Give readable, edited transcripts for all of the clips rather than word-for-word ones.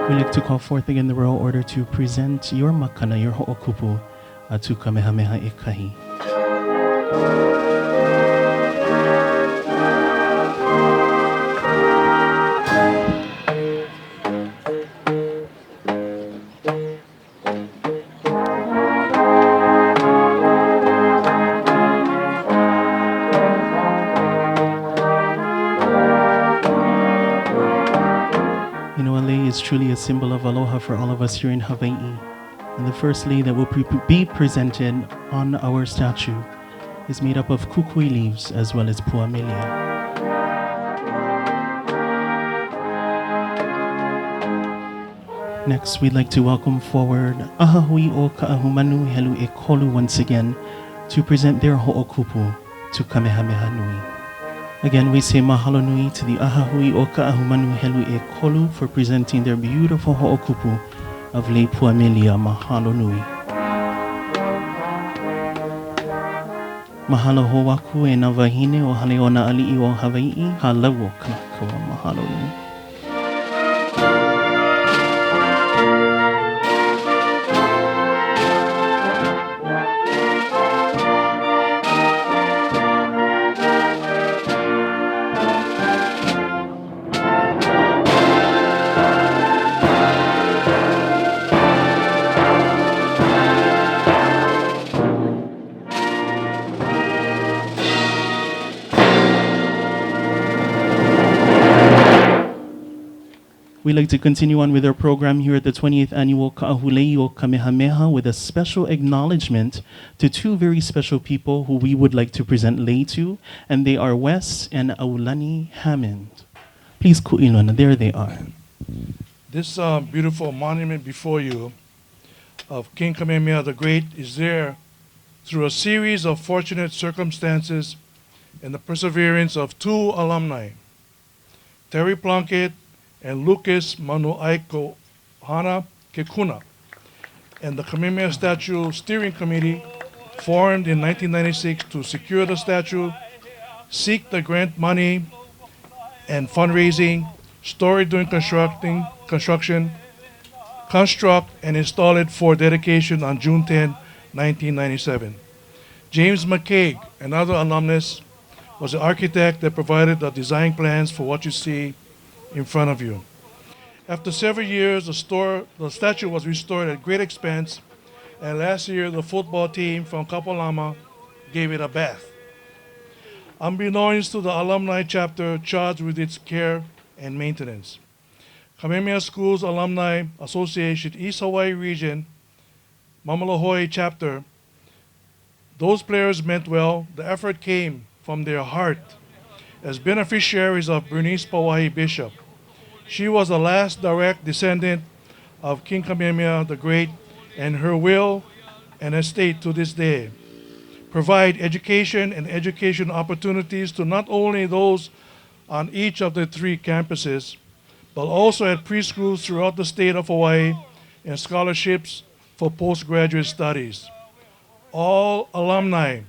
We like to call forth again the royal order to present your makana, your ho'okupu, to Kamehameha Ekahi. Is truly a symbol of aloha for all of us here in Hawaii. And the first lei that will be presented on our statue is made up of kukui leaves as well as puamelia. Next, we'd like to welcome forward Ahahui o Ka'ahumanu Helu e Kolu once again to present their ho'okupu to Kamehameha Nui. Again, we say mahalo nui to the Ahahui o Ka'ahumanu Helu e Kolu for presenting their beautiful ho'okupu of Lei Puamelia. Mahalo nui. Mahalo hoaku e na wahine o hale o na ali'i o Hawaii. Halau o kanakaua. Mahalo nui. We'd like to continue on with our program here at the 20th Annual Ka'ahulei o Kamehameha with a special acknowledgement to two very special people who we would like to present lei to, and they are Wes and Aulani Hammond. Please, Ku'ilona, there they are. This beautiful monument before you of King Kamehameha the Great is there through a series of fortunate circumstances and the perseverance of two alumni, Terry Plunkett and Lucas Manuaiko Hana Kekuna, and the Kamehameha Statue Steering Committee formed in 1996 to secure the statue, seek the grant money and fundraising, store it during construction, construct and install it for dedication on June 10, 1997. James McCaig, another alumnus, was the architect that provided the design plans for what you see in front of you. After several years, the statue was restored at great expense, and last year the football team from Kapolama gave it a bath. Unbeknownst to the alumni chapter charged with its care and maintenance, Kamehameha Schools Alumni Association East Hawaii Region, Mamalahoi chapter, those players meant well. The effort came from their heart as beneficiaries of Bernice Pauahi Bishop. She was the last direct descendant of King Kamehameha the Great, and her will and estate to this day provide education and education opportunities to not only those on each of the three campuses, but also at preschools throughout the state of Hawaii and scholarships for postgraduate studies. All alumni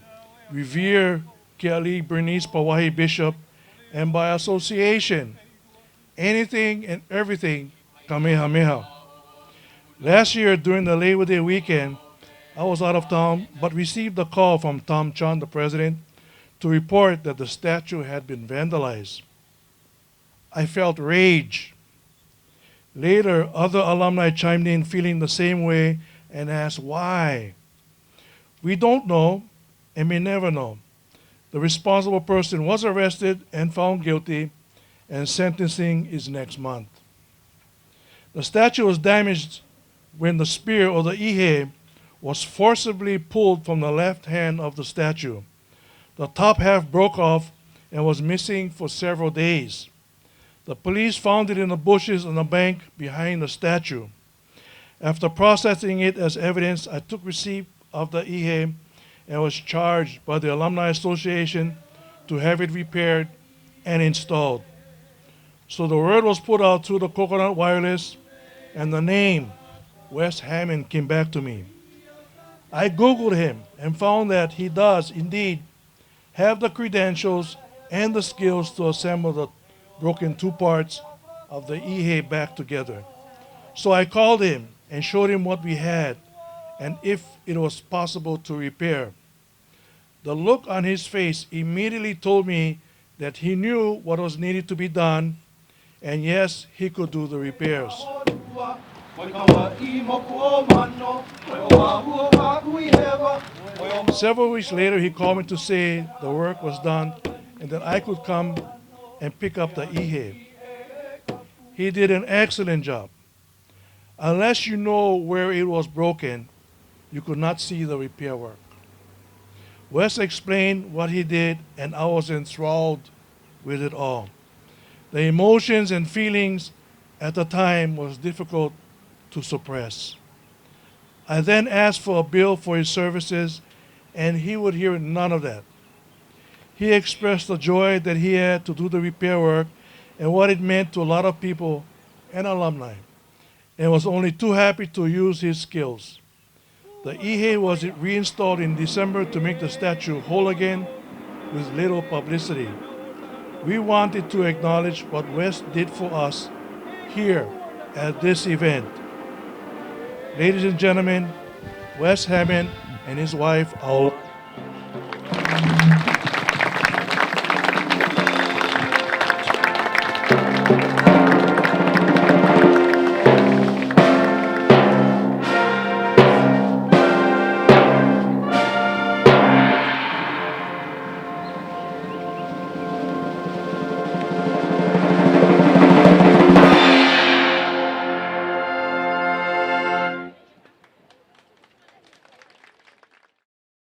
revere Keali Bernice Pauahi Bishop, and by association, anything and everything Kamehameha. Last year during the Labor Day weekend, I was out of town but received a call from Tom Chun, the president, to report that the statue had been vandalized. I felt rage. Later, other alumni chimed in feeling the same way and asked why. We don't know and may never know. The responsible person was arrested and found guilty, and sentencing is next month. The statue was damaged when the spear or the ihe was forcibly pulled from the left hand of the statue. The top half broke off and was missing for several days. The police found it in the bushes on the bank behind the statue. After processing it as evidence, I took receipt of the ihe and was charged by the Alumni Association to have it repaired and installed. So the word was put out through the Coconut Wireless, and the name, Wes Hammond, came back to me. I Googled him and found that he does indeed have the credentials and the skills to assemble the broken two parts of the ihe back together. So I called him and showed him what we had and if it was possible to repair. The look on his face immediately told me that he knew what was needed to be done, and yes, he could do the repairs. Several weeks later, he called me to say the work was done and that I could come and pick up the ihe. He did an excellent job. Unless you know where it was broken, you could not see the repair work. Wes explained what he did, and I was enthralled with it all. The emotions and feelings at the time was difficult to suppress. I then asked for a bill for his services, and he would hear none of that. He expressed the joy that he had to do the repair work and what it meant to a lot of people and alumni, and was only too happy to use his skills. The ihe was reinstalled in December to make the statue whole again with little publicity. We wanted to acknowledge what Wes did for us here at this event. Ladies and gentlemen, Wes Hammond and his wife, our